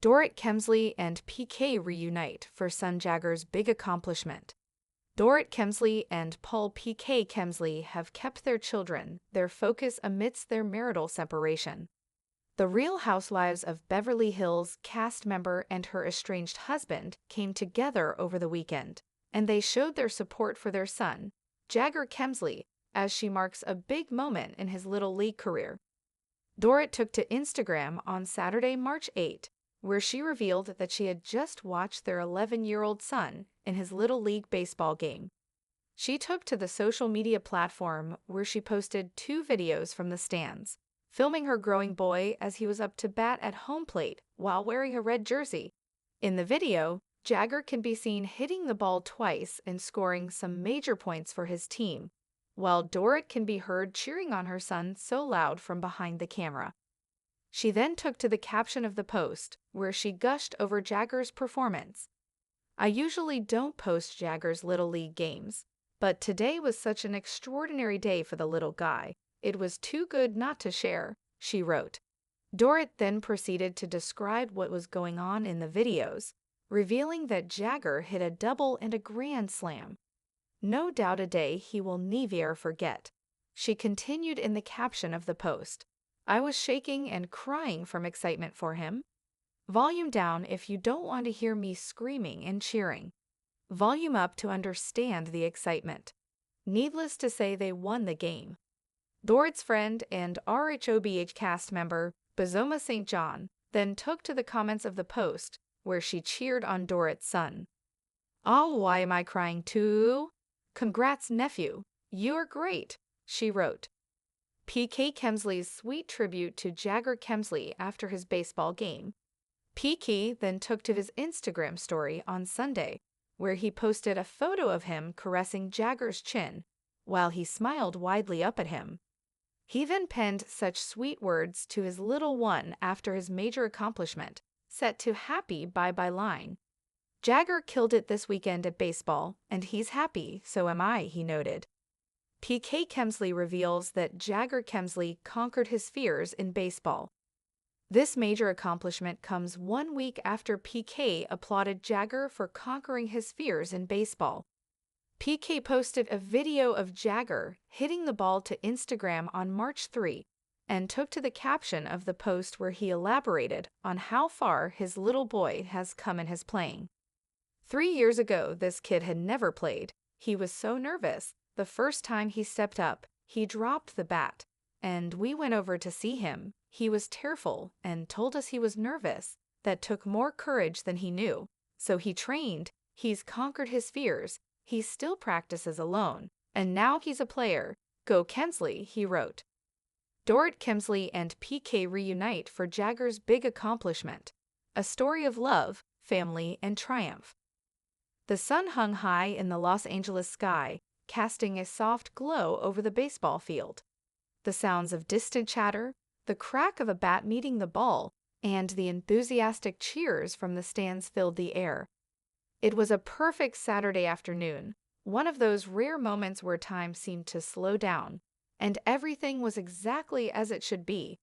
Dorit Kemsley and PK reunite for son Jagger's big accomplishment. Dorit Kemsley and Paul PK Kemsley have kept their children their focus amidst their marital separation. The Real Housewives of Beverly Hills cast member and her estranged husband came together over the weekend, and they showed their support for their son, Jagger Kemsley, as she marks a big moment in his Little League career. Dorit took to Instagram on Saturday, March 8, where she revealed that she had just watched their 11-year-old son in his Little League baseball game. She took to the social media platform where she posted 2 videos from the stands, filming her growing boy as he was up to bat at home plate while wearing a red jersey. In the video, Jagger can be seen hitting the ball twice and scoring some major points for his team, while Dorit can be heard cheering on her son so loud from behind the camera. She then took to the caption of the post, where she gushed over Jagger's performance. "I usually don't post Jagger's Little League games, but today was such an extraordinary day for the little guy. It was too good not to share," she wrote. Dorit then proceeded to describe what was going on in the videos, revealing that Jagger hit a double and a grand slam. "No doubt a day he will never forget," she continued in the caption of the post. "I was shaking and crying from excitement for him. Volume down if you don't want to hear me screaming and cheering. Volume up to understand the excitement." Needless to say, they won the game. Dorit's friend and RHOBH cast member, Bazoma St. John, then took to the comments of the post, where she cheered on Dorit's son. "Oh, why am I crying too? Congrats, nephew. You're great," she wrote. PK Kemsley's sweet tribute to Jagger Kemsley after his baseball game. PK then took to his Instagram story on Sunday, where he posted a photo of him caressing Jagger's chin, while he smiled widely up at him. He then penned such sweet words to his little one after his major accomplishment, set to "Happy Bye-Bye" line. "Jagger killed it this weekend at baseball, and he's happy, so am I," he noted. PK Kemsley reveals that Jagger Kemsley conquered his fears in baseball. This major accomplishment comes 1 week after PK applauded Jagger for conquering his fears in baseball. PK posted a video of Jagger hitting the ball to Instagram on March 3 and took to the caption of the post where he elaborated on how far his little boy has come in his playing. 3 years ago, this kid had never played. He was so nervous. The first time he stepped up, he dropped the bat, and we went over to see him. He was tearful and told us he was nervous. That took more courage than he knew. So he trained. He's conquered his fears. He still practices alone, and now he's a player. Go Kemsley," he wrote. Dorit Kemsley and PK reunite for Jagger's big accomplishment, a story of love, family, and triumph. The sun hung high in the Los Angeles sky, casting a soft glow over the baseball field. The sounds of distant chatter, the crack of a bat meeting the ball, and the enthusiastic cheers from the stands filled the air. It was a perfect Saturday afternoon, one of those rare moments where time seemed to slow down, and everything was exactly as it should be.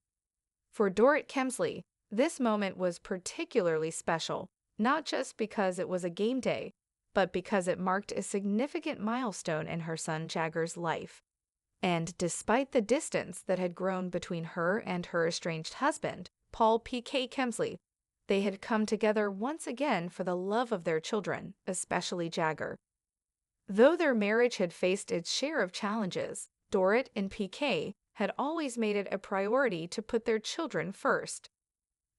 For Dorit Kemsley, this moment was particularly special, not just because it was a game day, but because it marked a significant milestone in her son Jagger's life. And despite the distance that had grown between her and her estranged husband, Paul PK Kemsley, they had come together once again for the love of their children, especially Jagger. Though their marriage had faced its share of challenges, Dorit and PK had always made it a priority to put their children first.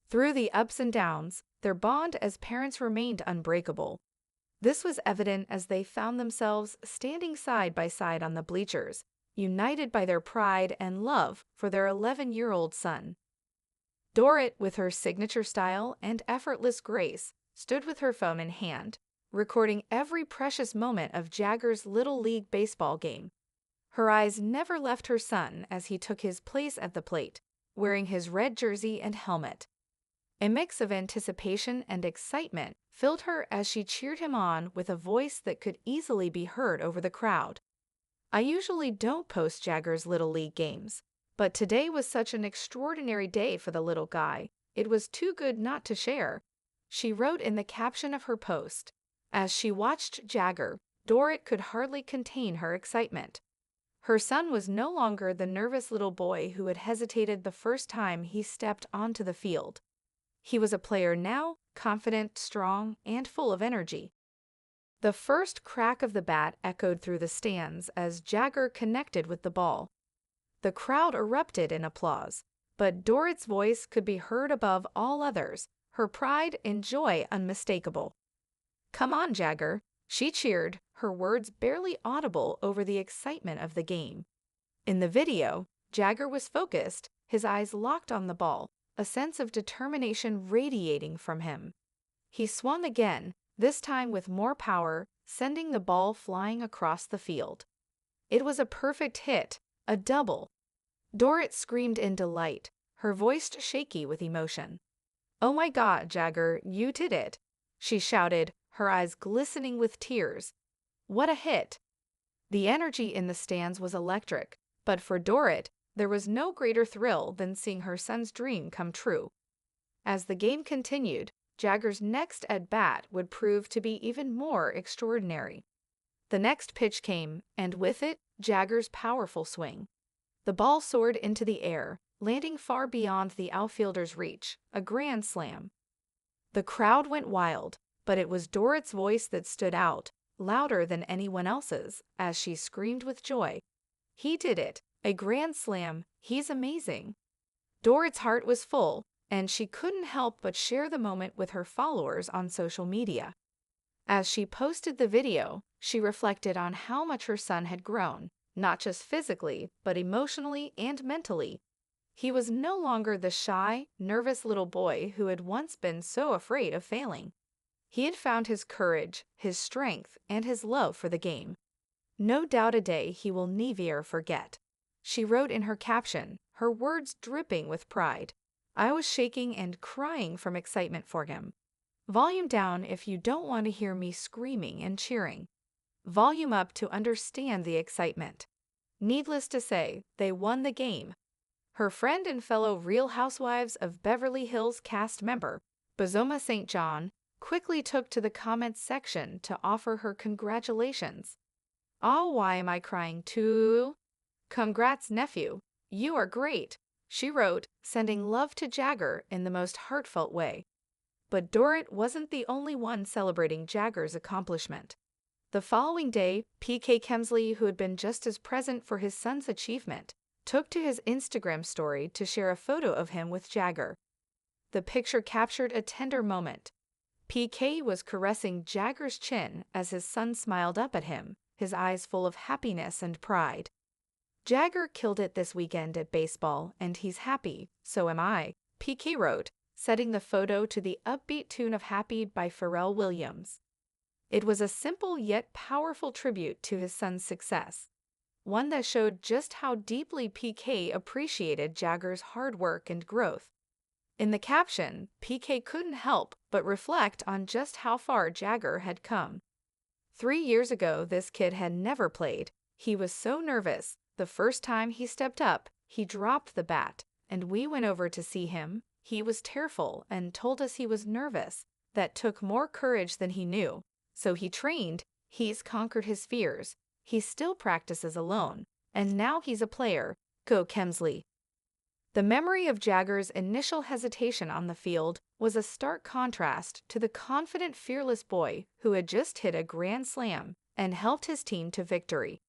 Through the ups and downs, their bond as parents remained unbreakable. This was evident as they found themselves standing side by side on the bleachers, united by their pride and love for their 11-year-old son. Dorit, with her signature style and effortless grace, stood with her phone in hand, recording every precious moment of Jagger's Little League baseball game. Her eyes never left her son as he took his place at the plate, wearing his red jersey and helmet. A mix of anticipation and excitement filled her as she cheered him on with a voice that could easily be heard over the crowd. "I usually don't post Jagger's Little League games, but today was such an extraordinary day for the little guy. It was too good not to share, she wrote in the caption of her post. As she watched Jagger, Dorit could hardly contain her excitement. Her son was no longer the nervous little boy who had hesitated the first time he stepped onto the field. He was a player now, confident, strong, and full of energy. The first crack of the bat echoed through the stands as Jagger connected with the ball. The crowd erupted in applause, but Dorit's voice could be heard above all others, her pride and joy unmistakable. "Come on, Jagger," she cheered, her words barely audible over the excitement of the game. In the video, Jagger was focused, his eyes locked on the ball, a sense of determination radiating from him. He swung again, this time with more power, sending the ball flying across the field. It was a perfect hit, a double. Dorit screamed in delight, her voice shaky with emotion. "Oh my God, Jagger, you did it!" she shouted, her eyes glistening with tears. "What a hit!" The energy in the stands was electric, but for Dorit, there was no greater thrill than seeing her son's dream come true. As the game continued, Jagger's next at-bat would prove to be even more extraordinary. The next pitch came, and with it, Jagger's powerful swing. The ball soared into the air, landing far beyond the outfielder's reach, a grand slam. The crowd went wild, but it was Dorit's voice that stood out, louder than anyone else's, as she screamed with joy. "He did it! A grand slam! He's amazing!" Dorit's heart was full, and she couldn't help but share the moment with her followers on social media. As she posted the video, she reflected on how much her son had grown, not just physically, but emotionally and mentally. He was no longer the shy, nervous little boy who had once been so afraid of failing. He had found his courage, his strength, and his love for the game. "No doubt a day he will never forget," she wrote in her caption, her words dripping with pride. "I was shaking and crying from excitement for him. Volume down if you don't want to hear me screaming and cheering. Volume up to understand the excitement." Needless to say, they won the game. Her friend and fellow Real Housewives of Beverly Hills cast member, Bozoma St. John, quickly took to the comments section to offer her congratulations. "Oh, why am I crying too? Congrats, nephew. You are great," she wrote, sending love to Jagger in the most heartfelt way. But Dorit wasn't the only one celebrating Jagger's accomplishment. The following day, PK Kemsley, who had been just as present for his son's achievement, took to his Instagram story to share a photo of him with Jagger. The picture captured a tender moment. PK was caressing Jagger's chin as his son smiled up at him, his eyes full of happiness and pride. "Jagger killed it this weekend at baseball, and he's happy, so am I," PK wrote, setting the photo to the upbeat tune of Happy by Pharrell Williams. It was a simple yet powerful tribute to his son's success, one that showed just how deeply PK appreciated Jagger's hard work and growth. In the caption, PK couldn't help but reflect on just how far Jagger had come. 3 years ago, this kid had never played. He was so nervous. The first time he stepped up, he dropped the bat, and we went over to see him. He was tearful and told us he was nervous. That took more courage than he knew. So he trained. He's conquered his fears. He still practices alone, and now he's a player. Go Kemsley. The memory of Jagger's initial hesitation on the field was a stark contrast to the confident, fearless boy who had just hit a grand slam and helped his team to victory.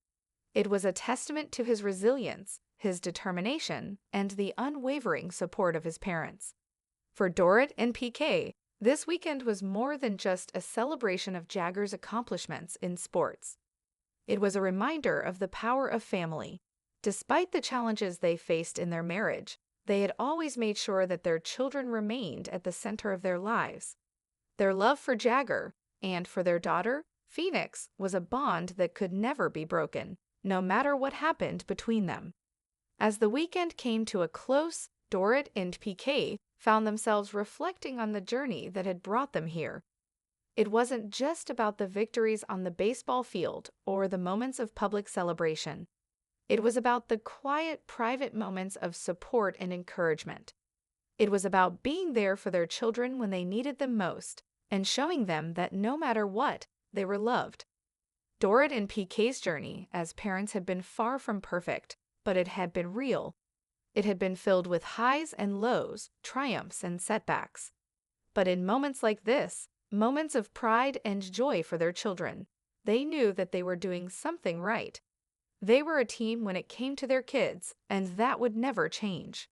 It was a testament to his resilience, his determination, and the unwavering support of his parents. For Dorit and PK, this weekend was more than just a celebration of Jagger's accomplishments in sports. It was a reminder of the power of family. Despite the challenges they faced in their marriage, they had always made sure that their children remained at the center of their lives. Their love for Jagger and for their daughter, Phoenix, was a bond that could never be broken, no matter what happened between them. As the weekend came to a close, Dorit and PK found themselves reflecting on the journey that had brought them here. It wasn't just about the victories on the baseball field or the moments of public celebration. It was about the quiet, private moments of support and encouragement. It was about being there for their children when they needed them most and showing them that no matter what, they were loved. Dorit and PK's journey as parents had been far from perfect, but it had been real. It had been filled with highs and lows, triumphs and setbacks. But in moments like this, moments of pride and joy for their children, they knew that they were doing something right. They were a team when it came to their kids, and that would never change.